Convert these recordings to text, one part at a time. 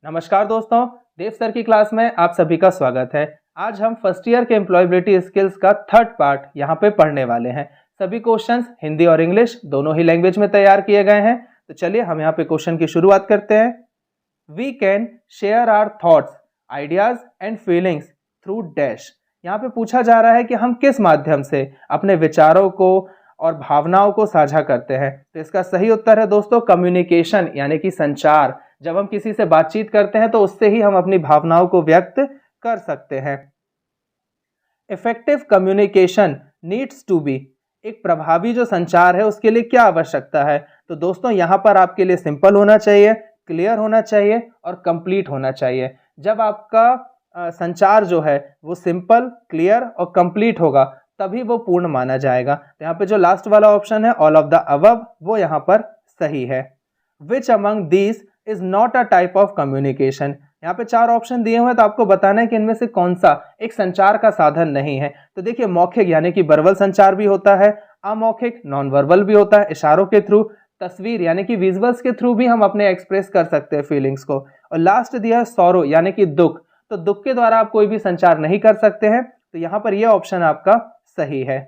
नमस्कार दोस्तों, देव सर की क्लास में आप सभी का स्वागत है। आज हम फर्स्ट ईयर के एम्प्लॉयबिलिटी स्किल्स का थर्ड पार्ट यहाँ पे पढ़ने वाले हैं। सभी क्वेश्चंस हिंदी और इंग्लिश दोनों ही लैंग्वेज में तैयार किए गए हैं। तो चलिए हम यहाँ पे क्वेश्चन की शुरुआत करते हैं। We can share our thoughts, ideas and feelings through dash. यहाँ पे पूछा जा रहा है कि हम किस माध्यम से अपने विचारों को और भावनाओं को साझा करते हैं। तो इसका सही उत्तर है दोस्तों कम्युनिकेशन, यानी कि संचार। जब हम किसी से बातचीत करते हैं तो उससे ही हम अपनी भावनाओं को व्यक्त कर सकते हैं। Effective communication needs to be, एक प्रभावी जो संचार है उसके लिए क्या आवश्यकता है। तो दोस्तों यहाँ पर आपके लिए सिंपल होना चाहिए, क्लियर होना चाहिए और कंप्लीट होना चाहिए। जब आपका संचार जो है वो सिंपल, क्लियर और कंप्लीट होगा तभी वो पूर्ण माना जाएगा। तो यहाँ पे जो लास्ट वाला ऑप्शन है ऑल ऑफ द अबव वो यहाँ पर सही है। Which among these is not a type of communication. यहाँ पे 4 ऑप्शन दिए हुए हैं तो आपको बताना है कि इनमें से कौन सा एक संचार का साधन नहीं है। तो देखिए, मौखिक यानी कि वर्बल संचार भी होता है, अमौखिक नॉन वर्बल भी होता है, इशारों के थ्रू, तस्वीर यानी कि विजुअल्स के थ्रू भी हम अपने एक्सप्रेस कर सकते हैं फीलिंग्स को। और लास्ट दिया है सॉरो यानी कि दुख, तो दुख के द्वारा आप कोई भी संचार नहीं कर सकते हैं। तो यहाँ पर यह ऑप्शन आपका सही है।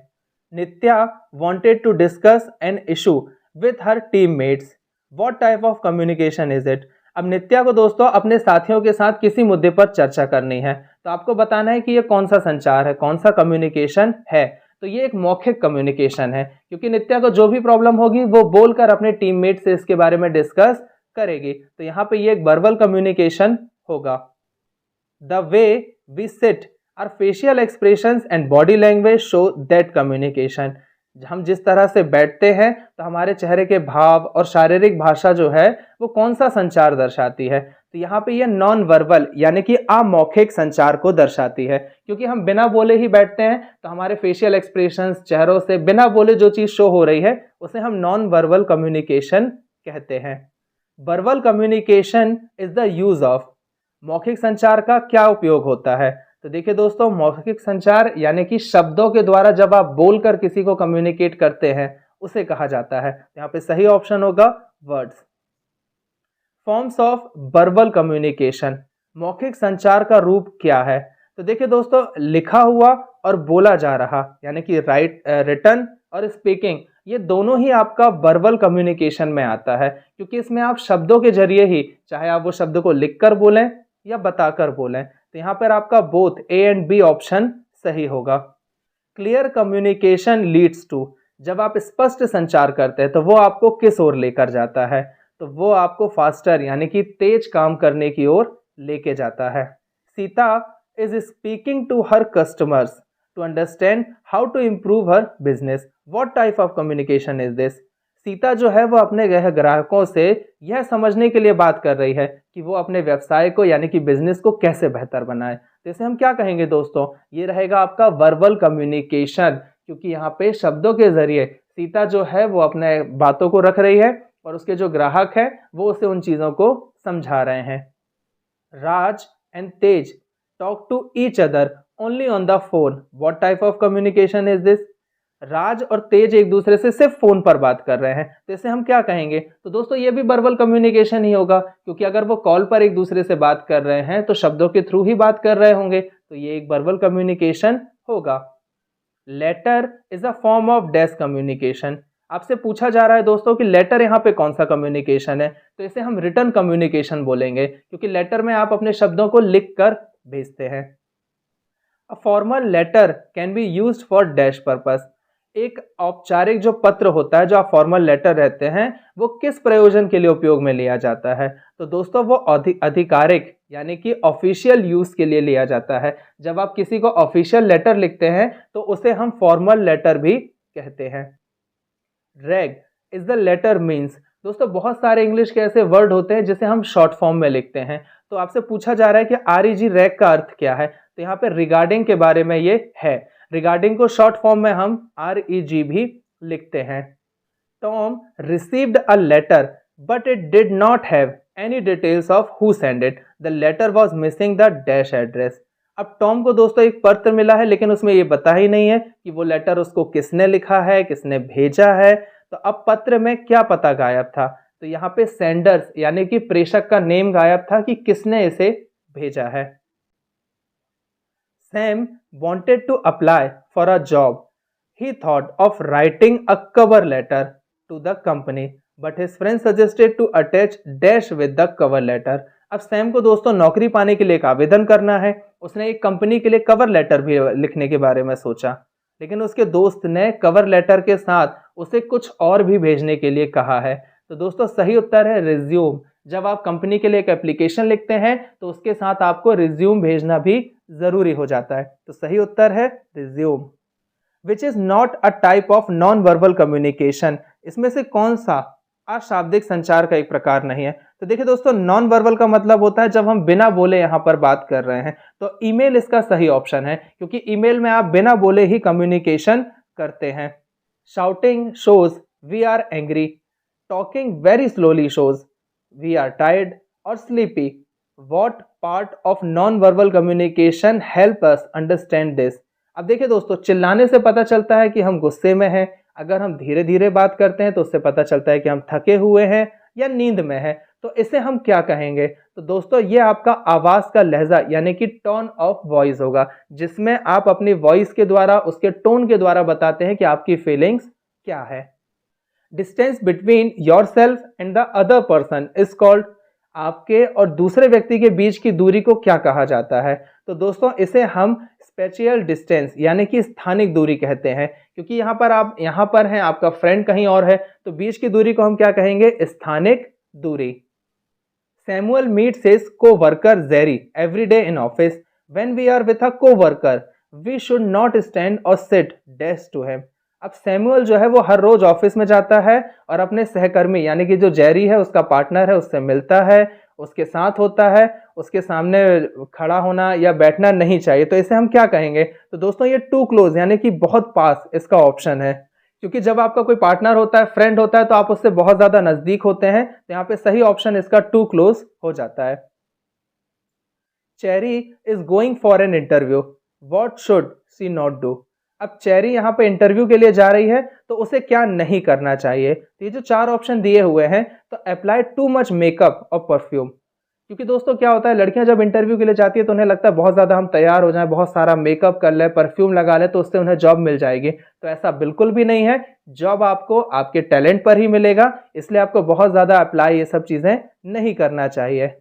नित्या wanted to discuss an issue with her teammates. What type of communication is it? अब नित्या को दोस्तों अपने साथियों के साथ किसी मुद्दे पर चर्चा करनी है, तो आपको बताना है कि ये कौन सा संचार है, कौन सा कम्युनिकेशन है। तो ये एक मौखिक कम्युनिकेशन है, क्योंकि नित्या को जो भी प्रॉब्लम होगी वो बोलकर अपने टीममेट से इसके बारे में डिस्कस करेगी। तो यहाँ पे ये एक वर्बल कम्युनिकेशन होगा। The way we sit, our facial expressions and body language show that communication। हम जिस तरह से बैठते हैं तो हमारे चेहरे के भाव और शारीरिक भाषा जो है वो कौन सा संचार दर्शाती है। तो यहाँ पे ये नॉन वर्बल यानी कि अमौखिक संचार को दर्शाती है, क्योंकि हम बिना बोले ही बैठते हैं तो हमारे फेशियल एक्सप्रेशंस, चेहरों से बिना बोले जो चीज़ शो हो रही है उसे हम नॉन वर्बल कम्युनिकेशन कहते हैं। Verbal communication is the use of, मौखिक संचार का क्या उपयोग होता है। तो देखिए दोस्तों, मौखिक संचार यानी कि शब्दों के द्वारा जब आप बोलकर किसी को कम्युनिकेट करते हैं उसे कहा जाता है। यहाँ पे सही ऑप्शन होगा words. Forms of verbal communication, मौखिक संचार का रूप क्या है। तो देखिए दोस्तों, लिखा हुआ और बोला जा रहा यानी कि रिटन और स्पीकिंग, ये दोनों ही आपका वर्बल कम्युनिकेशन में आता है, क्योंकि इसमें आप शब्दों के जरिए ही, चाहे आप वो शब्द को लिखकर बोलें या बताकर बोलें, तो यहाँ पर आपका both A and B option सही होगा। क्लियर कम्युनिकेशन लीड्स टू, जब आप स्पष्ट संचार करते हैं तो वो आपको किस ओर लेकर जाता है। तो वो आपको फास्टर यानी कि तेज काम करने की ओर लेके जाता है। Sita is speaking to her customers to understand how to improve her business. What type of communication is this. Sita जो है वो अपने ग्राहकों से यह समझने के लिए बात कर रही है कि वो अपने व्यवसाय को यानी कि बिजनेस को कैसे बेहतर बनाए। तो इसे हम क्या कहेंगे दोस्तों, ये रहेगा आपका वर्बल कम्युनिकेशन, क्योंकि यहाँ पे शब्दों के जरिए सीता जो है वो अपने बातों को रख रही है और उसके जो ग्राहक है वो उसे उन चीज़ों को समझा रहे हैं। Raj and Tej talk to each other only on the phone. What type of communication is this. Raj और तेज एक दूसरे से सिर्फ फोन पर बात कर रहे हैं, तो इसे हम क्या कहेंगे। तो दोस्तों ये भी वर्बल कम्युनिकेशन ही होगा, क्योंकि अगर वो कॉल पर एक दूसरे से बात कर रहे हैं तो शब्दों के थ्रू ही बात कर रहे होंगे, तो ये एक वर्बल कम्युनिकेशन होगा। Letter is a form of dash communication. आपसे पूछा जा रहा है दोस्तों कि लेटर यहाँ पे कौन सा कम्युनिकेशन है, तो इसे हम रिटन कम्युनिकेशन बोलेंगे, क्योंकि लेटर में आप अपने शब्दों को लिख कर भेजते हैं। A formal letter can be used for dash purpose. एक औपचारिक जो पत्र होता है, जो आप फॉर्मल लेटर रहते हैं, वो किस प्रयोजन के लिए उपयोग में लिया जाता है। तो दोस्तों वो आधिकारिक यानी कि ऑफिशियल यूज के लिए लिया जाता है। जब आप किसी को ऑफिशियल लेटर लिखते हैं तो उसे हम फॉर्मल लेटर भी कहते हैं। Reg is the letter means. दोस्तों बहुत सारे इंग्लिश के ऐसे वर्ड होते हैं जिसे हम शॉर्ट फॉर्म में लिखते हैं, तो आपसे पूछा जा रहा है कि REG रैग का अर्थ क्या है। तो यहाँ पे रिगार्डिंग के बारे में ये है। रिगार्डिंग को शॉर्ट फॉर्म में हम REG भी लिखते हैं। Tom received a letter but it did not have any details of who send it. The letter was missing the dash address. अब टॉम को दोस्तों एक पत्र मिला है, लेकिन उसमें ये बता ही नहीं है कि वो लेटर उसको किसने लिखा है, किसने भेजा है। तो अब पत्र में क्या पता गायब था। तो तो यहाँ पे सेंडर्स यानी कि प्रेषक का नेम गायब था कि किसने इसे भेजा है। Sam wanted to apply for a job. He thought of writing a cover letter to the company, but his friend suggested to attach dash with the cover letter. अब सैम को दोस्तों नौकरी पाने के लिए एक आवेदन करना है। उसने एक कंपनी के लिए कवर लेटर भी लिखने के बारे में सोचा, लेकिन उसके दोस्त ने कवर लेटर के साथ उसे कुछ और भी भेजने के लिए कहा है। तो दोस्तों सही उत्तर है रिज्यूम। जब आप कंपनी के लिए एक एप्लीकेशन लिखते हैं तो उसके साथ आपको रिज्यूम भेजना भी जरूरी हो जाता है। तो सही उत्तर है resume. Which is not a type of non verbal communication, इसमें से कौन सा अशाब्दिक संचार का एक प्रकार नहीं है। तो देखिए दोस्तों, नॉन वर्बल का मतलब होता है जब हम बिना बोले यहाँ पर बात कर रहे हैं। तो ईमेल इसका सही ऑप्शन है, क्योंकि ईमेल में आप बिना बोले ही कम्युनिकेशन करते हैं। Shouting shows we are angry, talking very slowly shows we are tired और sleepy. What part of non-verbal communication help us understand this? अब देखिए दोस्तों, चिल्लाने से पता चलता है कि हम गुस्से में हैं। अगर हम धीरे धीरे बात करते हैं तो उससे पता चलता है कि हम थके हुए हैं या नींद में हैं। तो इसे हम क्या कहेंगे? तो दोस्तों ये आपका आवाज़ का लहजा यानी कि टोन ऑफ वॉइस होगा, जिसमें आप अपनी वॉइस के द्वारा, उसके टोन के द्वारा बताते हैं कि आपकी फीलिंग्स क्या है। Distance between your self and the other person is called, आपके और दूसरे व्यक्ति के बीच की दूरी को क्या कहा जाता है? तो दोस्तों इसे हम स्पेशियल डिस्टेंस यानी कि स्थानिक दूरी कहते हैं, क्योंकि आप यहाँ पर हैं, आपका फ्रेंड कहीं और है, तो बीच की दूरी को हम क्या कहेंगे? स्थानिक दूरी। Samuel meets his co-worker Jerry every day in office. When we are with a co-worker we should not stand और सिट डेस्क टू हिम। अब सैमुअल जो है वो हर रोज ऑफिस में जाता है और अपने सहकर्मी यानी कि जो जेरी है, उसका पार्टनर है, उससे मिलता है, उसके साथ होता है। उसके सामने खड़ा होना या बैठना नहीं चाहिए। तो इसे हम क्या कहेंगे? तो दोस्तों ये टू क्लोज यानी कि बहुत पास इसका ऑप्शन है, क्योंकि जब आपका कोई पार्टनर होता है, फ्रेंड होता है, तो आप उससे बहुत ज्यादा नजदीक होते हैं। तो यहाँ पे सही ऑप्शन इसका टू क्लोज हो जाता है। Cherry is going for an interview, what should she not do. अब चेरी यहाँ पे इंटरव्यू के लिए जा रही है, तो उसे क्या नहीं करना चाहिए? तो ये जो चार ऑप्शन दिए हुए हैं, तो अप्लाई टू मच मेकअप और परफ्यूम, क्योंकि दोस्तों क्या होता है, लड़कियां जब इंटरव्यू के लिए जाती है तो उन्हें लगता है बहुत ज़्यादा हम तैयार हो जाएं, बहुत सारा मेकअप कर ले, परफ्यूम लगा ले, तो उससे उन्हें जॉब मिल जाएगी। तो ऐसा बिल्कुल भी नहीं है। जॉब आपको आपके टैलेंट पर ही मिलेगा, इसलिए आपको बहुत ज़्यादा अप्लाई ये सब चीज़ें नहीं करना चाहिए।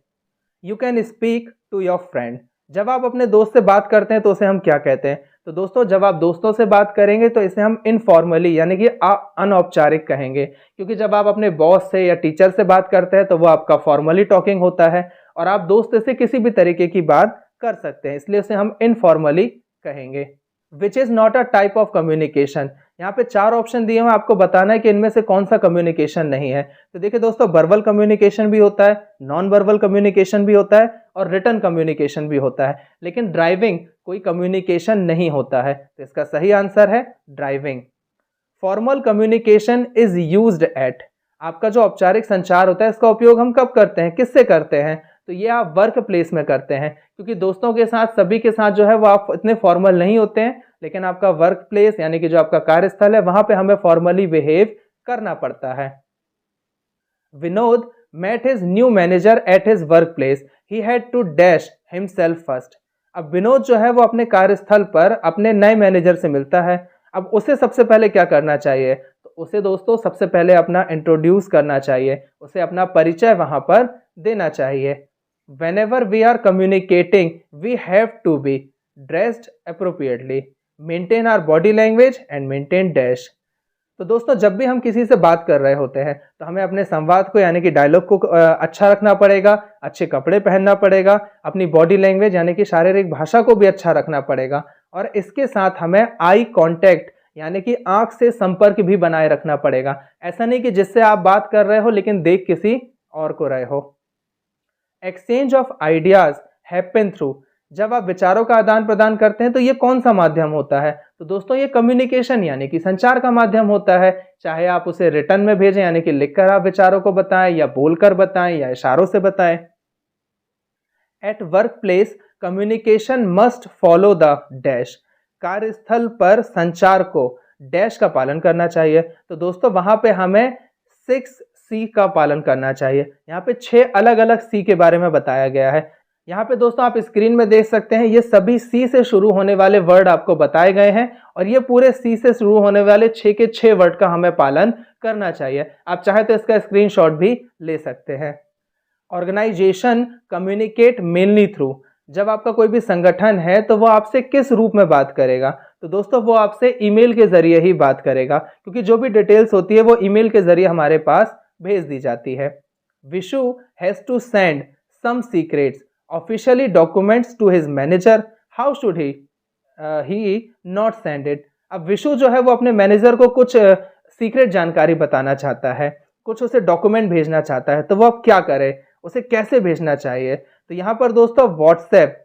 You can speak to your friend, जब आप अपने दोस्त से बात करते हैं तो उसे हम क्या कहते हैं? तो दोस्तों जब आप दोस्तों से बात करेंगे तो इसे हम इनफॉर्मली यानी कि अनौपचारिक कहेंगे, क्योंकि जब आप अपने बॉस से या टीचर से बात करते हैं तो वो आपका फॉर्मली टॉकिंग होता है, और आप दोस्त से किसी भी तरीके की बात कर सकते हैं, इसलिए उसे हम इनफॉर्मली कहेंगे। Which is not a type of communication, यहाँ पे चार ऑप्शन दिए हैं, आपको बताना है कि इनमें से कौन सा कम्युनिकेशन नहीं है। तो देखिए दोस्तों, वर्बल कम्युनिकेशन भी होता है, नॉन वर्बल कम्युनिकेशन भी होता है और रिटन कम्युनिकेशन भी होता है, लेकिन ड्राइविंग कोई कम्युनिकेशन नहीं होता है। तो इसका सही आंसर है driving. Formal communication is used eight, आपका जो औपचारिक संचार होता है इसका उपयोग हम कब करते हैं, किससे करते हैं? तो ये आप वर्क प्लेस में करते हैं, क्योंकि दोस्तों के साथ, सभी के साथ जो है वो आप इतने फॉर्मल नहीं होते हैं, लेकिन आपका वर्क प्लेस यानी कि जो आपका कार्यस्थल है वहां पे हमें फॉर्मली बिहेव करना पड़ता है। Vinod met his new manager at his workplace. He had to dash himself first. अब विनोद जो है वो अपने कार्यस्थल पर अपने नए मैनेजर से मिलता है। अब उसे सबसे पहले क्या करना चाहिए? तो उसे दोस्तों सबसे पहले अपना इंट्रोड्यूस करना चाहिए, उसे अपना परिचय वहां पर देना चाहिए। Whenever we are communicating, we have to be dressed appropriately, maintain our body language and maintain dash. तो दोस्तों जब भी हम किसी से बात कर रहे होते हैं तो हमें अपने संवाद को यानी कि डायलॉग को अच्छा रखना पड़ेगा, अच्छे कपड़े पहनना पड़ेगा, अपनी बॉडी लैंग्वेज यानी कि शारीरिक भाषा को भी अच्छा रखना पड़ेगा, और इसके साथ हमें आई कांटेक्ट यानी कि आंख से संपर्क भी बनाए रखना पड़ेगा। ऐसा नहीं कि जिससे आप बात कर रहे हो लेकिन देख किसी और को रहे हो। Exchange of ideas happen through, जब आप विचारों का आदान प्रदान करते हैं तो ये कौन सा माध्यम होता है? तो दोस्तों ये कम्युनिकेशन यानी कि संचार का माध्यम होता है। चाहे आप उसे रिटर्न में भेजें यानी कि लिखकर आप विचारों को बताएं, या बोलकर बताएं, या इशारों से बताएं। At work place communication must follow the dash, कार्यस्थल पर संचार को डैश का पालन करना चाहिए। तो दोस्तों वहां पे हमें 6 सी का पालन करना चाहिए। यहाँ पे 6 अलग अलग सी के बारे में बताया गया है। यहाँ पे दोस्तों आप स्क्रीन में देख सकते हैं, ये सभी सी से शुरू होने वाले वर्ड आपको बताए गए हैं और ये पूरे सी से शुरू होने वाले 6 के 6 वर्ड का हमें पालन करना चाहिए। आप चाहे तो इसका स्क्रीनशॉट भी ले सकते हैं। ऑर्गेनाइजेशन कम्युनिकेट मेनली थ्रू, जब आपका कोई भी संगठन है तो वो आपसे किस रूप में बात करेगा? तो दोस्तों वो आपसे ईमेल के जरिए ही बात करेगा, क्योंकि जो भी डिटेल्स होती है वो ईमेल के जरिए हमारे पास भेज दी जाती है। Vishu has to send some secrets officially documents to his manager, how should he not send it. अब विशु जो है वो अपने मैनेजर को कुछ सीक्रेट जानकारी बताना चाहता है, कुछ उसे डॉक्यूमेंट भेजना चाहता है, तो वो अब क्या करे, उसे कैसे भेजना चाहिए? तो यहाँ पर दोस्तों व्हाट्सएप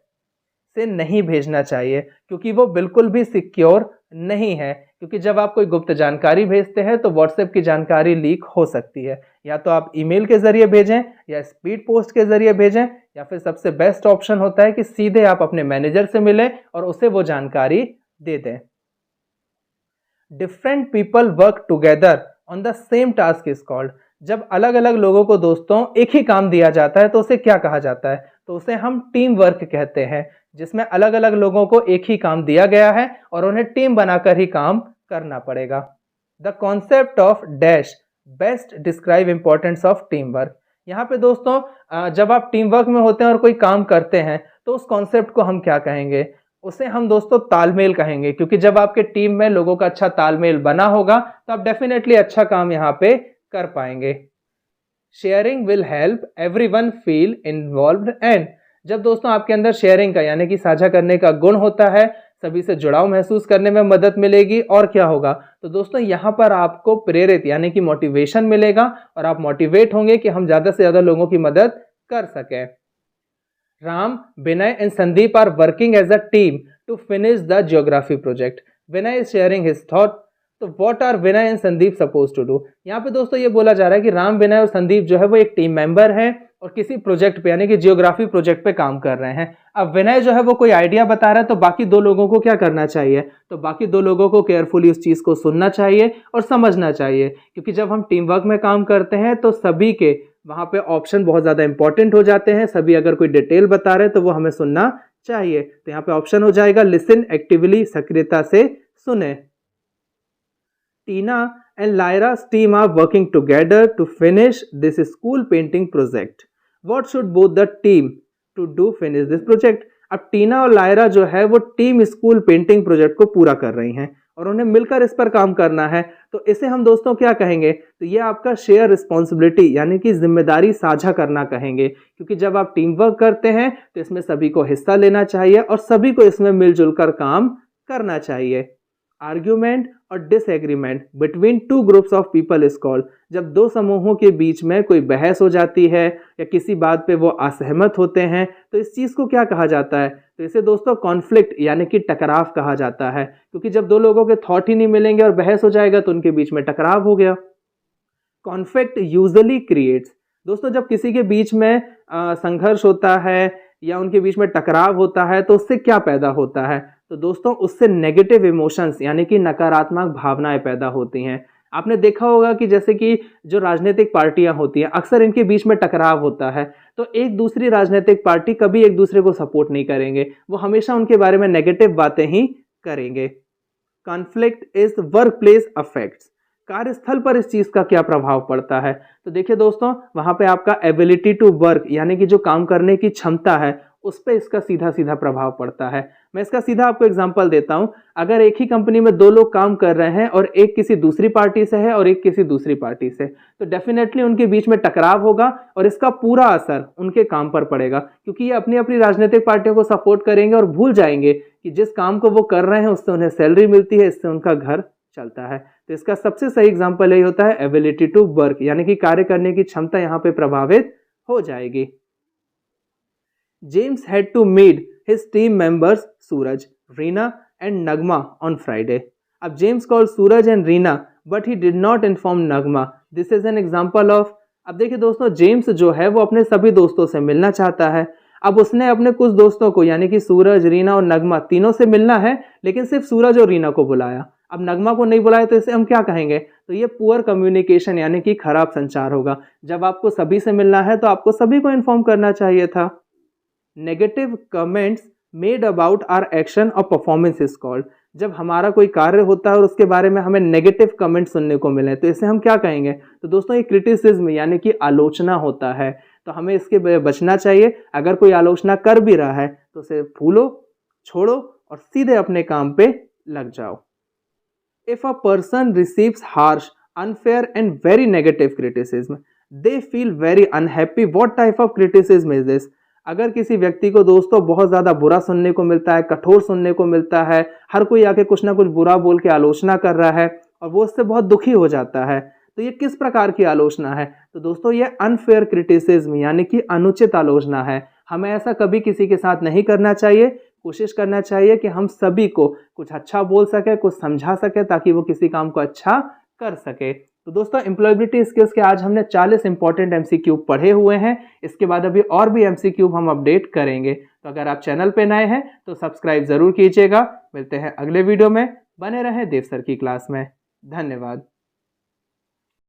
से नहीं भेजना चाहिए, क्योंकि वो बिल्कुल भी सिक्योर नहीं है। क्योंकि जब आप कोई गुप्त जानकारी भेजते हैं तो व्हाट्सएप की जानकारी लीक हो सकती है। या तो आप ईमेल के जरिए भेजें या स्पीड पोस्ट के जरिए भेजें, या फिर सबसे बेस्ट ऑप्शन होता है कि सीधे आप अपने मैनेजर से मिलें और उसे वो जानकारी दे दें। Different people work together on the same task is called, जब अलग अलग लोगों को दोस्तों एक ही काम दिया जाता है तो उसे क्या कहा जाता है? तो उसे हम टीम वर्क कहते हैं, जिसमें अलग अलग लोगों को एक ही काम दिया गया है और उन्हें टीम बनाकर ही काम करना पड़ेगा। The concept of dash best describe importance of team work. यहाँ पे दोस्तों जब आप टीम वर्क में होते हैं और कोई काम करते हैं तो उस कॉन्सेप्ट को हम क्या कहेंगे? उसे हम दोस्तों तालमेल कहेंगे, क्योंकि जब आपके टीम में लोगों का अच्छा तालमेल बना होगा तो आप डेफिनेटली अच्छा काम यहाँ पे कर पाएंगे। Sharing will help everyone feel involved and, जब दोस्तों आपके अंदर शेयरिंग का यानी कि साझा करने का गुण होता है, सभी से जुड़ाव महसूस करने में मदद मिलेगी और क्या होगा? तो दोस्तों यहाँ पर आपको प्रेरित यानी कि मोटिवेशन मिलेगा और आप मोटिवेट होंगे कि हम ज़्यादा से ज़्यादा लोगों की मदद कर सकें। Ram, Vinay and Sandeep are working as a team to finish the geography project. Vinay is sharing his thought, तो what are Vinay and Sandeep suppose to do? यहाँ पे दोस्तों ये बोला जा रहा है कि राम, विनय और संदीप जो है वो एक टीम मेंबर है और किसी प्रोजेक्ट पे यानी कि जियोग्राफी प्रोजेक्ट पे काम कर रहे हैं। अब विनय जो है वो कोई आइडिया बता रहा है तो बाकी दो लोगों को क्या करना चाहिए? तो बाकी दो लोगों को केयरफुली उस चीज़ को सुनना चाहिए और समझना चाहिए, क्योंकि जब हम टीम वर्क में काम करते हैं तो सभी के वहाँ पे ऑप्शन बहुत ज़्यादा इंपॉर्टेंट हो जाते हैं। सभी अगर कोई डिटेल बता रहे हैं तो वो हमें सुनना चाहिए। तो यहाँ पे ऑप्शन हो जाएगा लिसन एक्टिवली, सक्रियता से सुने। टीना and Lyra's team are working together to finish this school painting project. What should both the team to do finish this project? अब टीना और लायरा जो है वो टीम स्कूल पेंटिंग प्रोजेक्ट को पूरा कर रही हैं और उन्हें मिलकर इस पर काम करना है। तो इसे हम दोस्तों क्या कहेंगे? तो ये आपका शेयर रिस्पॉन्सिबिलिटी यानी कि जिम्मेदारी साझा करना कहेंगे, क्योंकि जब आप टीम वर्क करते हैं तो इसमें सभी को हिस्सा लेना चाहिए और सभी को इसमें मिलजुल कर काम करना चाहिए। आर्ग्यूमेंट और disagreement between two groups of people is called, जब दो समूहों के बीच में कोई बहस हो जाती है या किसी बात पे वो असहमत होते हैं तो इस चीज़ को क्या कहा जाता है? तो इसे दोस्तों कॉन्फ्लिक्ट यानी कि टकराव कहा जाता है, क्योंकि जब दो लोगों के थॉट ही नहीं मिलेंगे और बहस हो जाएगा तो उनके बीच में टकराव हो गया। कॉन्फ्लिक्ट यूजुअली क्रिएट्स, दोस्तों जब किसी के बीच में संघर्ष होता है या उनके बीच में टकराव होता है तो उससे क्या पैदा होता है? तो दोस्तों उससे नेगेटिव इमोशंस यानी कि नकारात्मक भावनाएं पैदा होती हैं। आपने देखा होगा कि जैसे कि जो राजनीतिक पार्टियां होती हैं अक्सर इनके बीच में टकराव होता है, तो एक दूसरी राजनीतिक पार्टी कभी एक दूसरे को सपोर्ट नहीं करेंगे, वो हमेशा उनके बारे में नेगेटिव बातें ही करेंगे। Conflict is work place affects, कार्यस्थल पर इस चीज़ का क्या प्रभाव पड़ता है? तो देखिए दोस्तों वहाँ पे आपका एबिलिटी टू वर्क यानी कि जो काम करने की क्षमता है उस पर इसका सीधा सीधा प्रभाव पड़ता है। मैं इसका सीधा आपको एग्जांपल देता हूं। अगर एक ही कंपनी में दो लोग काम कर रहे हैं और एक किसी दूसरी पार्टी से है और एक किसी दूसरी पार्टी से, तो डेफिनेटली उनके बीच में टकराव होगा और इसका पूरा असर उनके काम पर पड़ेगा, क्योंकि ये अपनी अपनी राजनीतिक पार्टियों को सपोर्ट करेंगे और भूल जाएंगे कि जिस काम को वो कर रहे हैं उससे उन्हें सैलरी मिलती है, इससे उनका घर चलता है। तो इसका सबसे सही एग्जाम्पल यही होता है एबिलिटी टू वर्क यानी कि कार्य करने की क्षमता यहाँ पे प्रभावित हो जाएगी। James had to meet his team members Suraj, Reena and Nagma on Friday. अब James called Suraj and Reena, but he did not inform Nagma. This is an example of, अब देखिए दोस्तों जेम्स जो है वो अपने सभी दोस्तों से मिलना चाहता है। अब उसने अपने कुछ दोस्तों को यानी कि सूरज, रीना और नगमा तीनों से मिलना है, लेकिन सिर्फ सूरज और रीना को बुलाया। अब नगमा को नहीं बुलाए तो इसे हम क्या कहेंगे? तो ये पुअर कम्युनिकेशन यानी कि खराब संचार होगा। जब आपको सभी से मिलना है तो आपको सभी को इन्फॉर्म करना चाहिए था। Negative comments made about our action और परफॉर्मेंस इज कॉल्ड। जब हमारा कोई कार्य होता है और उसके बारे में हमें नेगेटिव कमेंट सुनने को मिले तो इसे हम क्या कहेंगे? तो दोस्तों ये क्रिटिसिज्म यानी कि आलोचना होता है। तो हमें इसके बचना चाहिए। अगर कोई आलोचना कर भी रहा है तो उसे भूलो, छोड़ो और सीधे अपने काम पे लग जाओ। If a person receives harsh, unfair and very negative criticism, they feel very unhappy. What type of criticism is this? अगर किसी व्यक्ति को दोस्तों बहुत ज़्यादा बुरा सुनने को मिलता है, कठोर सुनने को मिलता है, हर कोई आके कुछ ना कुछ बुरा बोल के आलोचना कर रहा है और वो उससे बहुत दुखी हो जाता है, तो ये किस प्रकार की आलोचना है? तो दोस्तों ये अनफेयर क्रिटिसिज्म यानी कि अनुचित आलोचना है। हमें ऐसा कभी किसी के साथ नहीं करना चाहिए। कोशिश करना चाहिए कि हम सभी को कुछ अच्छा बोल सके, कुछ समझा सके ताकि वो किसी काम को अच्छा कर सके। तो दोस्तों एम्प्लॉयबिलिटी स्किल्स के आज हमने 40 इंपॉर्टेंट एमसीक्यू पढ़े हुए हैं। इसके बाद अभी और भी एमसीक्यू हम अपडेट करेंगे। तो अगर आप चैनल पे नए हैं तो सब्सक्राइब जरूर कीजिएगा। मिलते हैं अगले वीडियो में। बने रहें देव सर की क्लास में। धन्यवाद।